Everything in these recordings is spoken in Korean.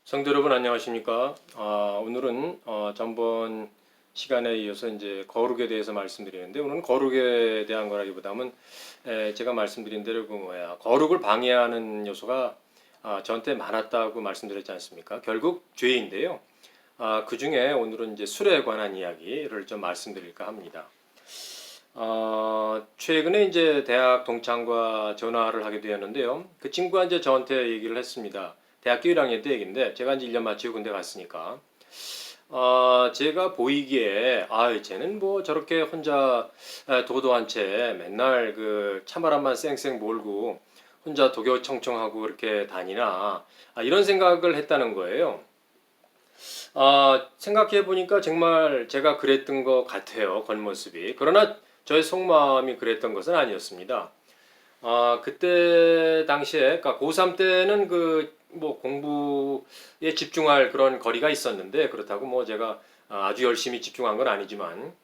성도 여러분 안녕하십니까? 오늘은 전번 시간에 이어서 이제 거룩에 대해서 말씀드리는데 오늘은 거룩에 대한 거라기보다는 제가 말씀드린 대로 거룩을 방해하는 요소가 저한테 많았다고 말씀드렸지 않습니까? 결국 죄인데요. 그 중에 오늘은 이제 술에 관한 이야기를 좀 말씀드릴까 합니다. 최근에 이제 대학 동창과 전화를 하게 되었는데요. 그 친구가 이제 저한테 얘기를 했습니다. 대학교 1학년 때 얘기인데 제가 이제 1년 마치고 군대 갔으니까 제가 보이기에 쟤는 뭐 저렇게 혼자 도도한 채 맨날 그 찬바람만 쌩쌩 몰고 혼자 도교청청하고 이렇게 다니나 이런 생각을 했다는 거예요. 생각해 보니까 정말 제가 그랬던 것 같아요. 겉모습이. 그러나 저의 속마음이 그랬던 것은 아니었습니다. 그때 당시에, 그러니까 고3 때는 뭐 공부에 집중할 그런 거리가 있었는데, 그렇다고 뭐 제가 아주 열심히 집중한 건 아니지만,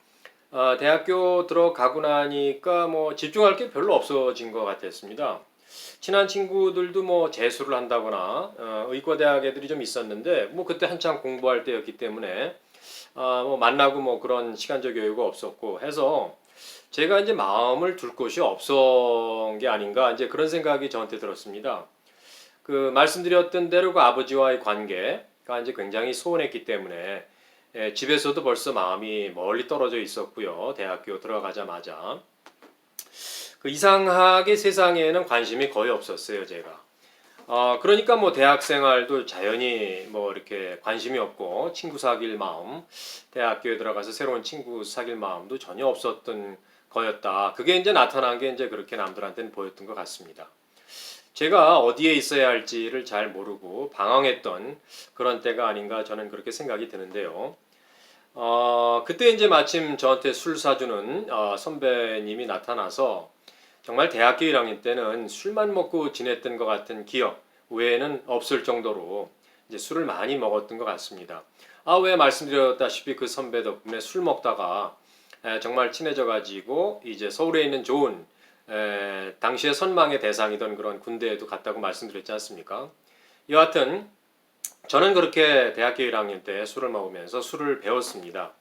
대학교 들어가고 나니까 뭐 집중할 게 별로 없어진 것 같았습니다. 친한 친구들도 뭐 재수를 한다거나, 의과대학 애들이 좀 있었는데, 뭐 그때 한창 공부할 때였기 때문에, 뭐 만나고 뭐 그런 시간적 여유가 없었고 해서, 제가 이제 마음을 둘 곳이 없은 게 아닌가 이제 그런 생각이 저한테 들었습니다. 그 말씀드렸던 대로 그 아버지와의 관계가 이제 굉장히 소원했기 때문에 집에서도 벌써 마음이 멀리 떨어져 있었고요. 대학교 들어가자마자 그 이상하게 세상에는 관심이 거의 없었어요, 제가. 그러니까 뭐 대학 생활도 자연히 뭐 이렇게 관심이 없고 친구 사귈 마음, 대학교에 들어가서 새로운 친구 사귈 마음도 전혀 없었던 거였다. 그게 이제 나타난 게 이제 그렇게 남들한테는 보였던 것 같습니다. 제가 어디에 있어야 할지를 잘 모르고 방황했던 그런 때가 아닌가 저는 그렇게 생각이 드는데요. 그때 이제 마침 저한테 술 사주는 선배님이 나타나서 정말 대학교 1학년 때는 술만 먹고 지냈던 것 같은 기억 외에는 없을 정도로 이제 술을 많이 먹었던 것 같습니다. 왜 말씀드렸다시피 그 선배 덕분에 술 먹다가 정말 친해져 가지고 이제 서울에 있는 좋은 당시에 선망의 대상이던 그런 군대에도 갔다고 말씀드렸지 않습니까? 여하튼 저는 그렇게 대학교 1학년 때 술을 먹으면서 술을 배웠습니다.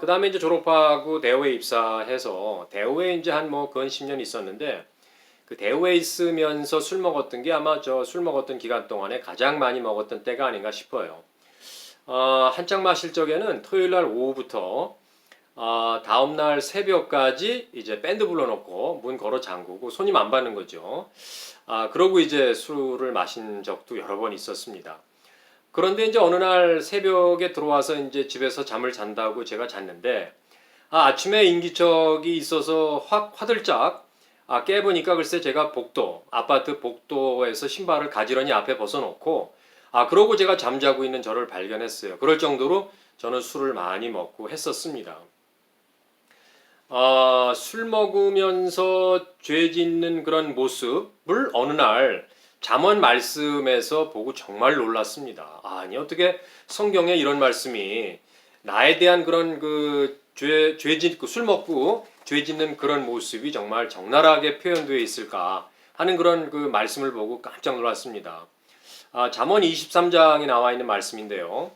그 다음에 이제 졸업하고 대우에 입사해서 대우에 이제 한 뭐 근 10년 있었는데 그 대우에 있으면서 술 먹었던 게 아마 저 술 먹었던 기간 동안에 가장 많이 먹었던 때가 아닌가 싶어요. 한창 마실 적에는 토요일 날 오후부터 다음날 새벽까지 이제 밴드 불러놓고 문 걸어 잠그고 손님 안 받는 거죠. 그러고 이제 술을 마신 적도 여러 번 있었습니다. 그런데 이제 어느 날 새벽에 들어와서 이제 집에서 잠을 잔다고 제가 잤는데 아침에 인기척이 있어서 확 화들짝 깨보니까 글쎄 제가 아파트 복도에서 신발을 가지런히 앞에 벗어놓고 그러고 제가 잠자고 있는 저를 발견했어요. 그럴 정도로 저는 술을 많이 먹고 했었습니다. 술 먹으면서 죄 짓는 그런 모습을 어느 날 잠언 말씀에서 보고 정말 놀랐습니다. 아니 어떻게 성경에 이런 말씀이 나에 대한 그런 술 먹고 죄 짓는 그런 모습이 정말 적나라하게 표현되어 있을까 하는 그런 그 말씀을 보고 깜짝 놀랐습니다. 잠언 23장에 나와 있는 말씀인데요.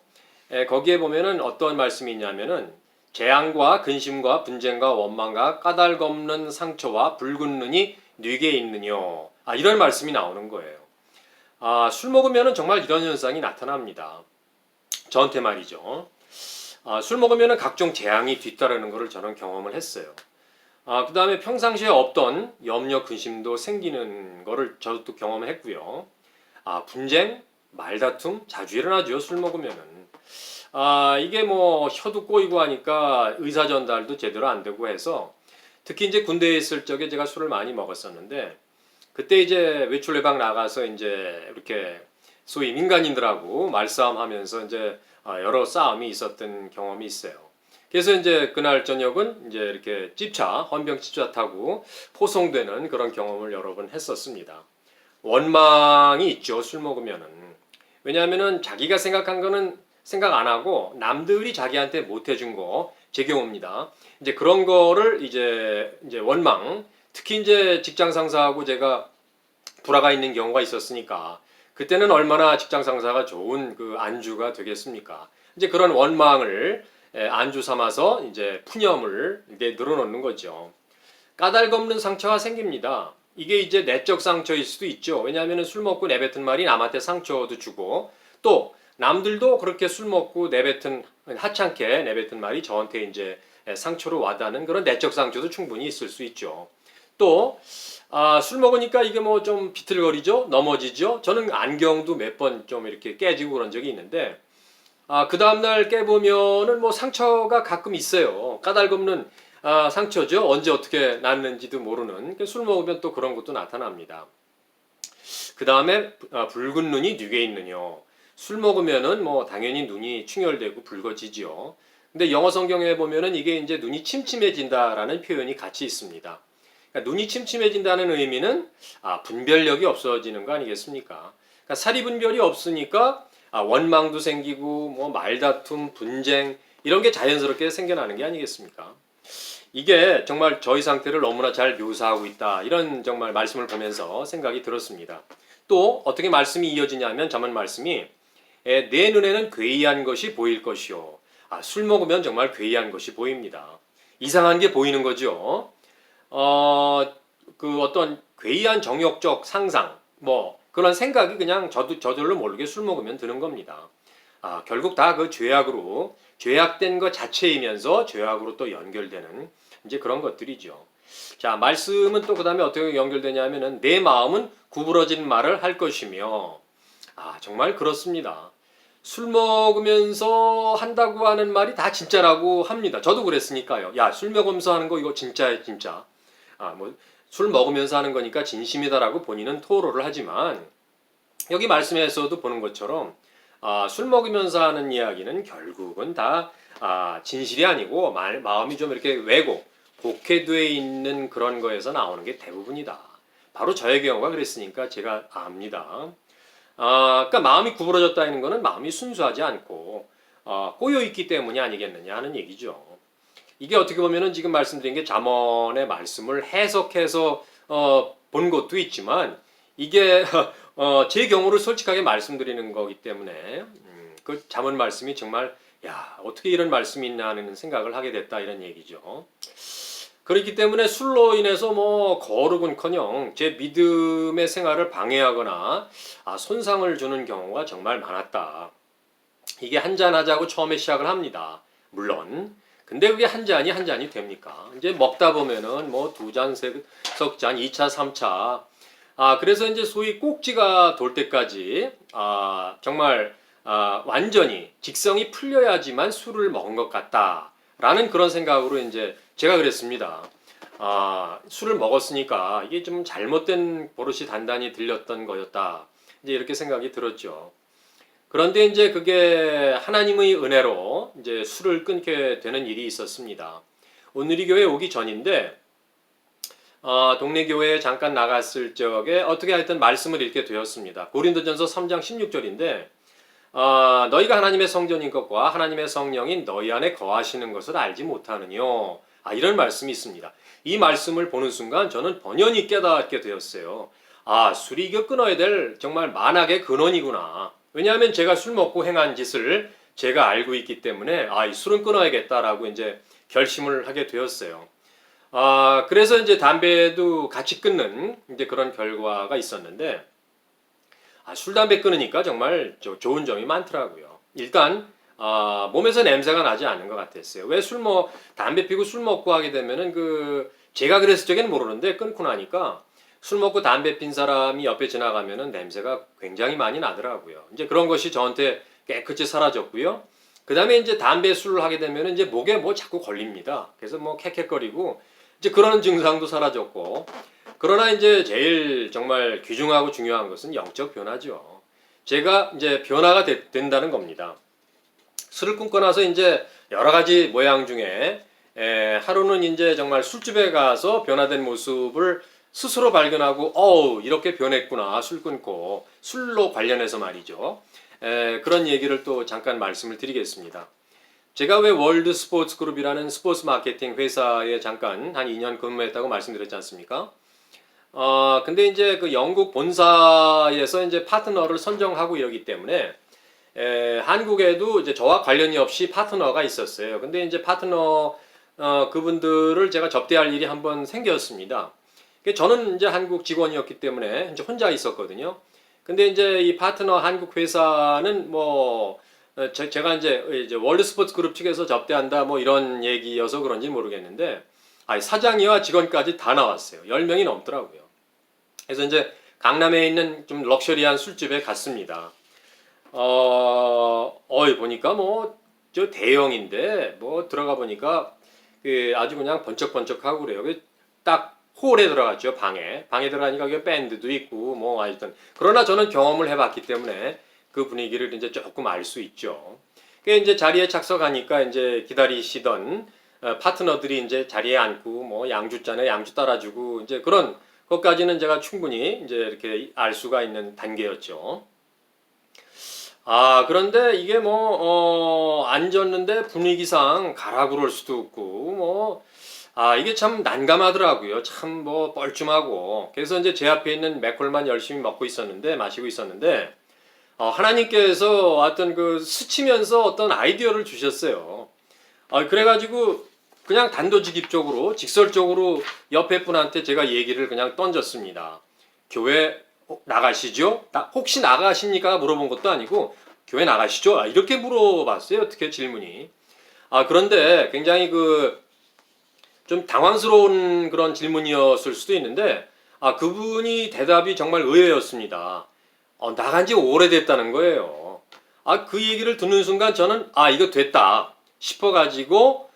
거기에 보면은 어떤 말씀이 있냐면은 재앙과 근심과 분쟁과 원망과 까닭 없는 상처와 붉은 눈이 뉘게 있느뇨. 이런 말씀이 나오는 거예요. 술 먹으면 정말 이런 현상이 나타납니다. 저한테 말이죠. 술 먹으면 각종 재앙이 뒤따르는 것을 저는 경험을 했어요. 그 다음에 평상시에 없던 염려, 근심도 생기는 것을 저도 경험을 했고요. 분쟁, 말다툼 자주 일어나죠. 술 먹으면은. 이게 뭐 혀도 꼬이고 하니까 의사 전달도 제대로 안 되고 해서 특히 이제 군대에 있을 적에 제가 술을 많이 먹었었는데 그때 이제 외출 외박 나가서 이제 이렇게 소위 민간인들하고 말싸움하면서 이제 여러 싸움이 있었던 경험이 있어요. 그래서 이제 그날 저녁은 이제 이렇게 헌병 찝차 타고 포송되는 그런 경험을 여러 번 했었습니다. 원망이 있죠, 술 먹으면은. 왜냐하면은 자기가 생각한 거는 생각 안 하고 남들이 자기한테 못 해준 거, 제 경우입니다. 이제 그런 거를 이제 원망, 특히 이제 직장 상사하고 제가 불화가 있는 경우가 있었으니까 그때는 얼마나 직장 상사가 좋은 그 안주가 되겠습니까? 이제 그런 원망을 안주 삼아서 이제 푸념을 이제 늘어놓는 거죠. 까닭없는 상처가 생깁니다. 이게 이제 내적 상처일 수도 있죠. 왜냐하면 술 먹고 내뱉은 말이 남한테 상처도 주고 또 남들도 그렇게 술 먹고 내뱉은 하찮게 내뱉은 말이 저한테 이제 상처로 와닿는 그런 내적 상처도 충분히 있을 수 있죠. 또 술 먹으니까 이게 뭐 좀 비틀거리죠, 넘어지죠. 저는 안경도 몇 번 좀 이렇게 깨지고 그런 적이 있는데 그 다음날 깨보면은 뭐 상처가 가끔 있어요. 까닭없는 상처죠. 언제 어떻게 났는지도 모르는. 술 먹으면 또 그런 것도 나타납니다. 그 다음에 붉은 눈이 뉘게 있느뇨. 술 먹으면은 뭐 당연히 눈이 충혈되고 붉어지지요. 근데 영어 성경에 보면은 이게 이제 눈이 침침해진다라는 표현이 같이 있습니다. 그러니까 눈이 침침해진다는 의미는 분별력이 없어지는 거 아니겠습니까? 그러니까 사리 분별이 없으니까 원망도 생기고 뭐 말다툼, 분쟁 이런 게 자연스럽게 생겨나는 게 아니겠습니까? 이게 정말 저희 상태를 너무나 잘 묘사하고 있다. 이런 정말 말씀을 보면서 생각이 들었습니다. 또 어떻게 말씀이 이어지냐면 전문 말씀이 내 눈에는 괴이한 것이 보일 것이요. 술 먹으면 정말 괴이한 것이 보입니다. 이상한 게 보이는 거죠. 그 어떤 괴이한 정욕적 상상, 뭐 그런 생각이 그냥 저절로 모르게 술 먹으면 드는 겁니다. 결국 다 그 죄악으로 죄악된 것 자체이면서 죄악으로 또 연결되는 이제 그런 것들이죠. 자, 말씀은 또 그다음에 어떻게 연결되냐면은 내 마음은 구부러진 말을 할 것이며 정말 그렇습니다. 술 먹으면서 한다고 하는 말이 다 진짜라고 합니다. 저도 그랬으니까요. 야, 술 먹으면서 하는 거 이거 진짜야, 진짜. 뭐 술 먹으면서 하는 거니까 진심이다라고 본인은 토로를 하지만 여기 말씀에서도 보는 것처럼 술 먹으면서 하는 이야기는 결국은 다 진실이 아니고 마음이 좀 이렇게 곡해되어 있는 그런 거에서 나오는 게 대부분이다. 바로 저의 경우가 그랬으니까 제가 압니다. 그러니까 마음이 구부러졌다는 것은 마음이 순수하지 않고 꼬여 있기 때문이 아니겠느냐 하는 얘기죠. 이게 어떻게 보면은 지금 말씀드린 게 잠언의 말씀을 해석해서 본 것도 있지만 이게 제 경우를 솔직하게 말씀드리는 거기 때문에 그 잠언 말씀이 정말 어떻게 이런 말씀이 있나 하는 생각을 하게 됐다 이런 얘기죠. 그렇기 때문에 술로 인해서 뭐 거룩은커녕 제 믿음의 생활을 방해하거나 손상을 주는 경우가 정말 많았다. 이게 한잔하자고 처음에 시작을 합니다. 물론. 근데 그게 한 잔이 됩니까? 이제 먹다 보면은 뭐 2잔, 석 잔, 2차, 3차. 그래서 이제 소위 꼭지가 돌 때까지, 정말, 완전히 직성이 풀려야지만 술을 먹은 것 같다. 라는 그런 생각으로 이제 제가 그랬습니다. 술을 먹었으니까 이게 좀 잘못된 버릇이 단단히 들렸던 거였다. 이제 이렇게 생각이 들었죠. 그런데 이제 그게 하나님의 은혜로 이제 술을 끊게 되는 일이 있었습니다. 오늘이 교회 오기 전인데, 동네 교회에 잠깐 나갔을 적에 어떻게 하여튼 말씀을 읽게 되었습니다. 고린도전서 3장 16절인데, 너희가 하나님의 성전인 것과 하나님의 성령인 너희 안에 거하시는 것을 알지 못하느뇨. 이런 말씀이 있습니다. 이 말씀을 보는 순간 저는 번연히 깨닫게 되었어요. 술이 이거 끊어야 될 정말 만악의 근원이구나. 왜냐하면 제가 술 먹고 행한 짓을 제가 알고 있기 때문에 이 술은 끊어야겠다라고 이제 결심을 하게 되었어요. 그래서 이제 담배도 같이 끊는 이제 그런 결과가 있었는데 술 담배 끊으니까 정말 좋은 점이 많더라고요. 일단 몸에서 냄새가 나지 않는 것 같았어요. 왜 담배 피고 술 먹고 하게 되면은 제가 그랬을 적에는 모르는데 끊고 나니까 술 먹고 담배 핀 사람이 옆에 지나가면은 냄새가 굉장히 많이 나더라고요. 이제 그런 것이 저한테 깨끗이 사라졌고요. 그 다음에 이제 담배 술을 하게 되면은 이제 목에 뭐 자꾸 걸립니다. 그래서 뭐 캑캑거리고 이제 그런 증상도 사라졌고. 그러나 이제 제일 정말 귀중하고 중요한 것은 영적 변화죠. 제가 이제 변화가 된다는 겁니다. 술을 끊고 나서 이제 여러 가지 모양 중에 하루는 이제 정말 술집에 가서 변화된 모습을 스스로 발견하고 이렇게 변했구나 술 끊고 술로 관련해서 말이죠. 그런 얘기를 또 잠깐 말씀을 드리겠습니다. 제가 왜 월드 스포츠 그룹이라는 스포츠 마케팅 회사에 잠깐 한 2년 근무했다고 말씀드렸지 않습니까? 근데 이제 그 영국 본사에서 이제 파트너를 선정하고 이러기 때문에 한국에도 이제 저와 관련이 없이 파트너가 있었어요. 근데 이제 파트너 그분들을 제가 접대할 일이 한번 생겼습니다. 저는 이제 한국 직원이었기 때문에 이제 혼자 있었거든요. 근데 이제 이 파트너 한국 회사는 뭐 제가 이제 월드 스포츠 그룹 측에서 접대한다 뭐 이런 얘기여서 그런지 모르겠는데 사장이와 직원까지 다 나왔어요. 10명이 넘더라고요. 그래서 이제 강남에 있는 좀 럭셔리한 술집에 갔습니다. 보니까 뭐 저 대형인데 뭐 들어가 보니까 그 아주 그냥 번쩍번쩍하고 그래요. 딱 홀에 들어갔죠. 방에 들어가니까 그 밴드도 있고 뭐 하여튼 그러나 저는 경험을 해봤기 때문에 그 분위기를 이제 조금 알 수 있죠. 그 이제 자리에 착석하니까 이제 기다리시던 파트너들이 이제 자리에 앉고 뭐 양주잔에 양주 따라주고 이제 그런 것까지는 제가 충분히 이제 이렇게 알 수가 있는 단계였죠. 그런데 이게 앉았는데 분위기상 가라 그럴 수도 없고, 이게 참 난감하더라고요. 참 뻘쭘하고. 그래서 이제 제 앞에 있는 맥콜만 열심히 마시고 있었는데, 하나님께서 어떤 스치면서 어떤 아이디어를 주셨어요. 그래가지고 그냥 단도직입적으로, 직설적으로 옆에 분한테 제가 얘기를 그냥 던졌습니다. 교회 나가시죠? 혹시 나가십니까? 물어본 것도 아니고 교회 나가시죠? 이렇게 물어봤어요. 어떻게 질문이. 그런데 굉장히 좀 당황스러운 그런 질문이었을 수도 있는데 그분이 대답이 정말 의외였습니다. 나간 지 오래됐다는 거예요. 그 얘기를 듣는 순간 저는 이거 됐다 싶어가지고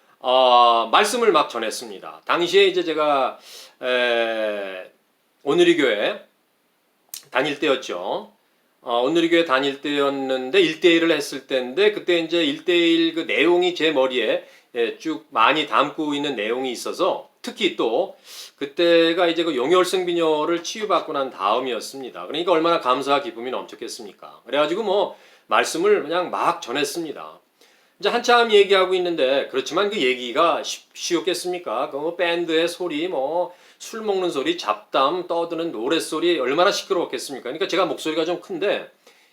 말씀을 막 전했습니다. 당시에 이제 제가 오늘이 교회 다닐 때였죠. 오늘이 교회 다닐 때였는데 1대1을 했을 때인데 그때 이제 1대1 그 내용이 제 머리에 쭉 많이 담고 있는 내용이 있어서 특히 또 그때가 이제 그 용혈성비뇨를 치유받고 난 다음이었습니다. 그러니까 얼마나 감사와 기쁨이 넘쳤겠습니까? 그래가지고 말씀을 그냥 막 전했습니다. 이제 한참 얘기하고 있는데 그렇지만 그 얘기가 쉬웠겠습니까? 밴드의 소리 술 먹는 소리, 잡담, 떠드는 노랫소리 얼마나 시끄러웠겠습니까? 그러니까 제가 목소리가 좀 큰데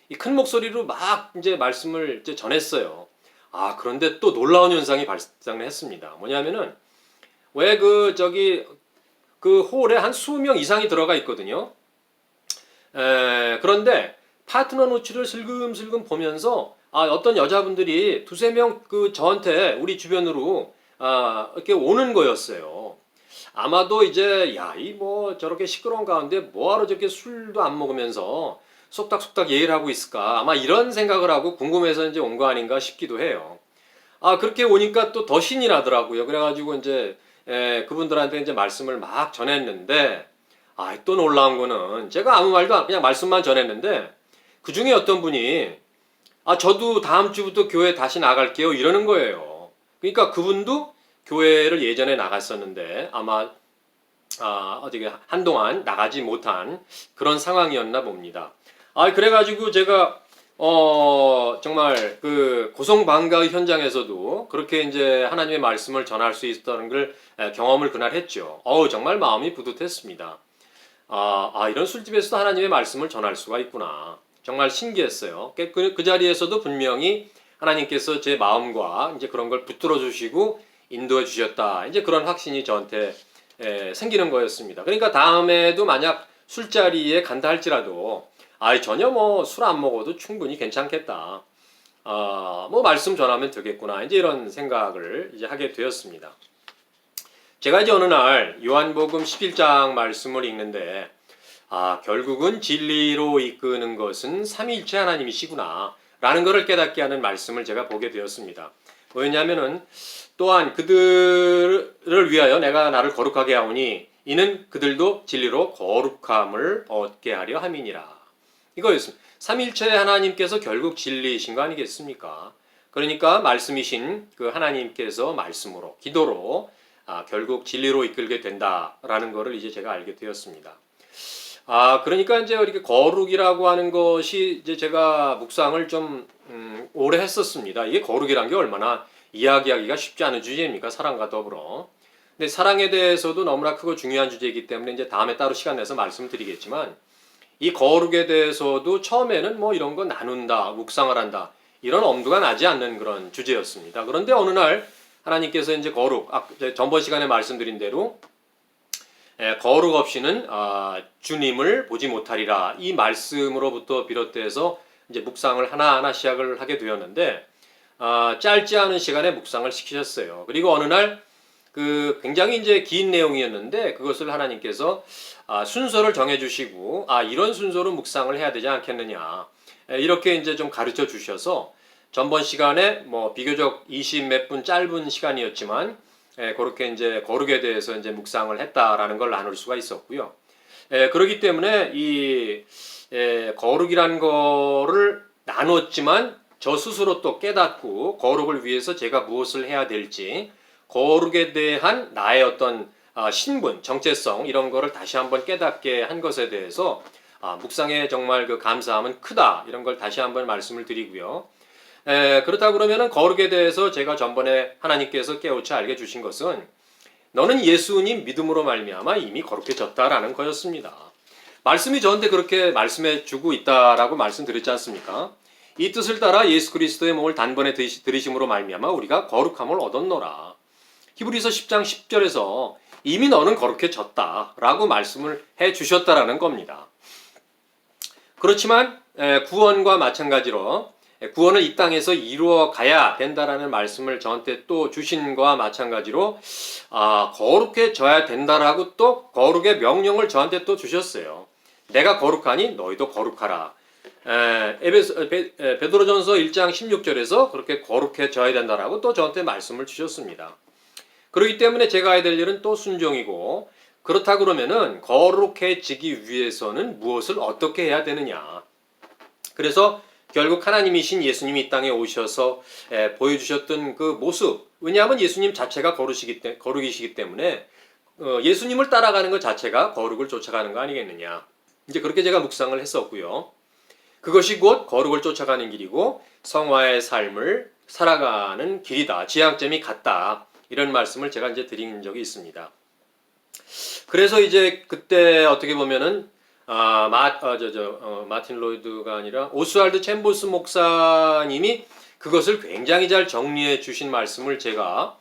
이 큰 목소리로 막 이제 말씀을 이제 전했어요. 그런데 또 놀라운 현상이 발생을 했습니다. 뭐냐면은 왜 그 홀에 한 20명 이상이 들어가 있거든요. 그런데 파트너 노출을 슬금슬금 보면서 어떤 여자분들이 두세 명 저한테 우리 주변으로 이렇게 오는 거였어요. 아마도 이제 저렇게 시끄러운 가운데 뭐하러 저렇게 술도 안 먹으면서 속닥속닥 얘기를 하고 있을까 아마 이런 생각을 하고 궁금해서 이제 온 거 아닌가 싶기도 해요. 그렇게 오니까 또 더 신이 나더라고요. 그래가지고 이제 그분들한테 이제 말씀을 막 전했는데 또 놀라운 거는 제가 아무 말도 그냥 말씀만 전했는데 그 중에 어떤 분이 저도 다음 주부터 교회 다시 나갈게요 이러는 거예요. 그러니까 그분도 교회를 예전에 나갔었는데 아마 어떻게 한동안 나가지 못한 그런 상황이었나 봅니다. 그래가지고 제가 정말 그 고성방가의 현장에서도 그렇게 이제 하나님의 말씀을 전할 수 있었다는 걸 경험을 그날 했죠. 정말 마음이 뿌듯했습니다. 이런 술집에서도 하나님의 말씀을 전할 수가 있구나. 정말 신기했어요. 그 자리에서도 분명히 하나님께서 제 마음과 이제 그런 걸 붙들어 주시고 인도해 주셨다. 이제 그런 확신이 저한테 생기는 거였습니다. 그러니까 다음에도 만약 술자리에 간다 할지라도 전혀 술 안 먹어도 충분히 괜찮겠다. 말씀 전하면 되겠구나. 이제 이런 생각을 이제 하게 되었습니다. 제가 이제 어느 날 요한복음 11장 말씀을 읽는데 결국은 진리로 이끄는 것은 삼위일체 하나님이시구나 라는 것을 깨닫게 하는 말씀을 제가 보게 되었습니다. 왜냐하면은 또한 그들을 위하여 내가 나를 거룩하게 하오니 이는 그들도 진리로 거룩함을 얻게 하려 함이니라. 이거였습니다. 삼위일체 하나님께서 결국 진리이신 거 아니겠습니까? 그러니까 말씀이신 그 하나님께서 말씀으로 기도로 결국 진리로 이끌게 된다라는 것을 이제 제가 알게 되었습니다. 그러니까 이제 이렇게 거룩이라고 하는 것이 이제 제가 묵상을 좀 오래 했었습니다. 이게 거룩이란 게 얼마나 이야기하기가 쉽지 않은 주제입니까? 사랑과 더불어. 근데 사랑에 대해서도 너무나 크고 중요한 주제이기 때문에 이제 다음에 따로 시간 내서 말씀을 드리겠지만 이 거룩에 대해서도 처음에는 뭐 이런 거 나눈다, 묵상을 한다 이런 엄두가 나지 않는 그런 주제였습니다. 그런데 어느 날 하나님께서 이제 거룩, 전번 시간에 말씀드린 대로 거룩 없이는 주님을 보지 못하리라 이 말씀으로부터 비롯돼서 이제 묵상을 하나하나 시작을 하게 되었는데 짧지 않은 시간에 묵상을 시키셨어요. 그리고 어느 날 그 굉장히 이제 긴 내용이었는데 그것을 하나님께서 순서를 정해주시고 이런 순서로 묵상을 해야 되지 않겠느냐 이렇게 이제 좀 가르쳐 주셔서 전번 시간에 뭐 비교적 20 몇 분 짧은 시간이었지만 그렇게 이제 거룩에 대해서 이제 묵상을 했다라는 걸 나눌 수가 있었고요. 그렇기 때문에 이 거룩이란 거를 나눴지만 저 스스로 또 깨닫고 거룩을 위해서 제가 무엇을 해야 될지 거룩에 대한 나의 어떤 신분, 정체성 이런 거를 다시 한번 깨닫게 한 것에 대해서 묵상에 정말 그 감사함은 크다 이런 걸 다시 한번 말씀을 드리고요. 그렇다 그러면은 거룩에 대해서 제가 전번에 하나님께서 깨우쳐 알게 주신 것은 너는 예수님 믿음으로 말미암아 이미 거룩해졌다라는 거였습니다. 말씀이 저한테 그렇게 말씀해 주고 있다라고 말씀드렸지 않습니까? 이 뜻을 따라 예수 그리스도의 몸을 단번에 들이심으로 말미암아 우리가 거룩함을 얻었노라. 히브리서 10장 10절에서 이미 너는 거룩해졌다라고 말씀을 해 주셨다라는 겁니다. 그렇지만 구원과 마찬가지로 구원을 이 땅에서 이루어 가야 된다라는 말씀을 저한테 또 주신 것과 마찬가지로 거룩해져야 된다라고 또 거룩의 명령을 저한테 또 주셨어요. 내가 거룩하니 너희도 거룩하라. 베드로전서 1장 16절에서 그렇게 거룩해져야 된다라고 또 저한테 말씀을 주셨습니다. 그렇기 때문에 제가 해야 될 일은 또 순종이고 그렇다 그러면은 거룩해지기 위해서는 무엇을 어떻게 해야 되느냐. 그래서 결국 하나님이신 예수님이 이 땅에 오셔서 보여주셨던 그 모습. 왜냐하면 예수님 자체가 거룩이시기 때문에 예수님을 따라가는 것 자체가 거룩을 쫓아가는 거 아니겠느냐. 이제 그렇게 제가 묵상을 했었고요. 그것이 곧 거룩을 쫓아가는 길이고 성화의 삶을 살아가는 길이다. 지향점이 같다. 이런 말씀을 제가 이제 드린 적이 있습니다. 그래서 이제 그때 어떻게 보면은 마틴 로이드가 아니라 오스왈드 챔버스 목사님이 그것을 굉장히 잘 정리해 주신 말씀을 제가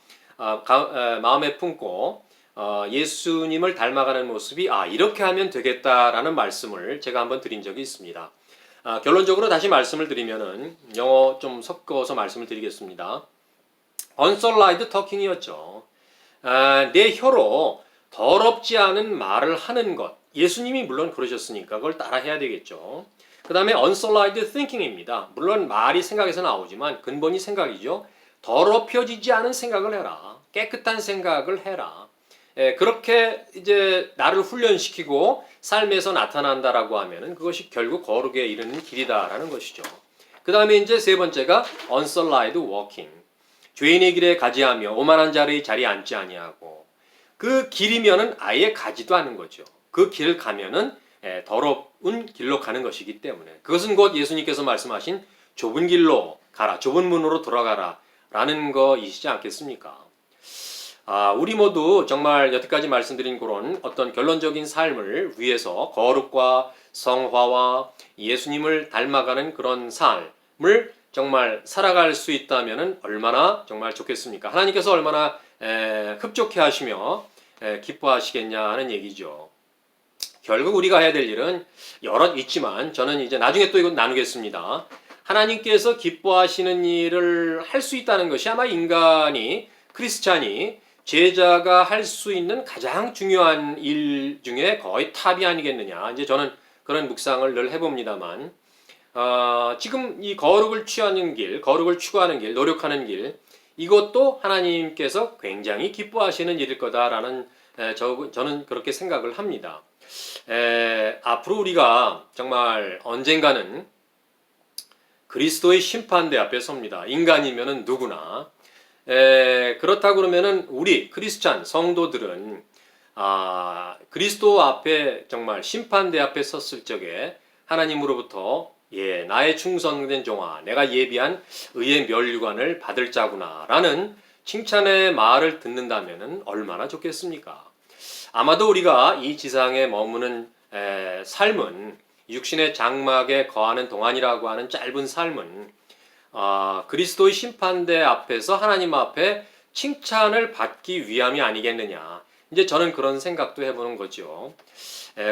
마음에 품고 예수님을 닮아가는 모습이 이렇게 하면 되겠다라는 말씀을 제가 한번 드린 적이 있습니다. 결론적으로 다시 말씀을 드리면은 영어 좀 섞어서 말씀을 드리겠습니다. unsullied talking이었죠. 내 혀로 더럽지 않은 말을 하는 것. 예수님이 물론 그러셨으니까 그걸 따라 해야 되겠죠. 그 다음에 unsullied thinking입니다. 물론 말이 생각에서 나오지만 근본이 생각이죠. 더럽혀지지 않은 생각을 해라. 깨끗한 생각을 해라. 그렇게 이제 나를 훈련시키고 삶에서 나타난다라고 하면은 그것이 결국 거룩에 이르는 길이다라는 것이죠. 그 다음에 이제 세 번째가 unsullied walking. 죄인의 길에 가지하며 오만한 자의 자리에 앉지 아니하고 그 길이면은 아예 가지도 않은 거죠. 그 길을 가면은 더러운 길로 가는 것이기 때문에 그것은 곧 예수님께서 말씀하신 좁은 길로 가라, 좁은 문으로 들어가라 라는 거이시지 않겠습니까? 우리 모두 정말 여태까지 말씀드린 그런 어떤 결론적인 삶을 위해서 거룩과 성화와 예수님을 닮아가는 그런 삶을 정말 살아갈 수 있다면 얼마나 정말 좋겠습니까? 하나님께서 얼마나 흡족해 하시며 기뻐하시겠냐 하는 얘기죠. 결국 우리가 해야 될 일은 여럿 있지만 저는 이제 나중에 또 이거 나누겠습니다. 하나님께서 기뻐하시는 일을 할 수 있다는 것이 아마 인간이 크리스찬이 제자가 할 수 있는 가장 중요한 일 중에 거의 탑이 아니겠느냐. 이제 저는 그런 묵상을 늘 해봅니다만 지금 이 거룩을 취하는 길, 거룩을 추구하는 길, 노력하는 길 이것도 하나님께서 굉장히 기뻐하시는 일일 거다라는 저는 그렇게 생각을 합니다. 앞으로 우리가 정말 언젠가는 그리스도의 심판대 앞에 섭니다. 인간이면은 누구나. 그렇다 그러면은 우리 크리스찬 성도들은 그리스도 앞에 정말 심판대 앞에 섰을 적에 하나님으로부터 나의 충성된 종아, 내가 예비한 의의 면류관을 받을 자구나 라는 칭찬의 말을 듣는다면 얼마나 좋겠습니까? 아마도 우리가 이 지상에 머무는 삶은 육신의 장막에 거하는 동안이라고 하는 짧은 삶은 그리스도의 심판대 앞에서 하나님 앞에 칭찬을 받기 위함이 아니겠느냐. 이제 저는 그런 생각도 해보는 거죠.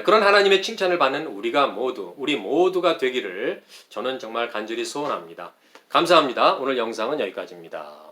그런 하나님의 칭찬을 받는 우리 모두가 되기를 저는 정말 간절히 소원합니다. 감사합니다. 오늘 영상은 여기까지입니다.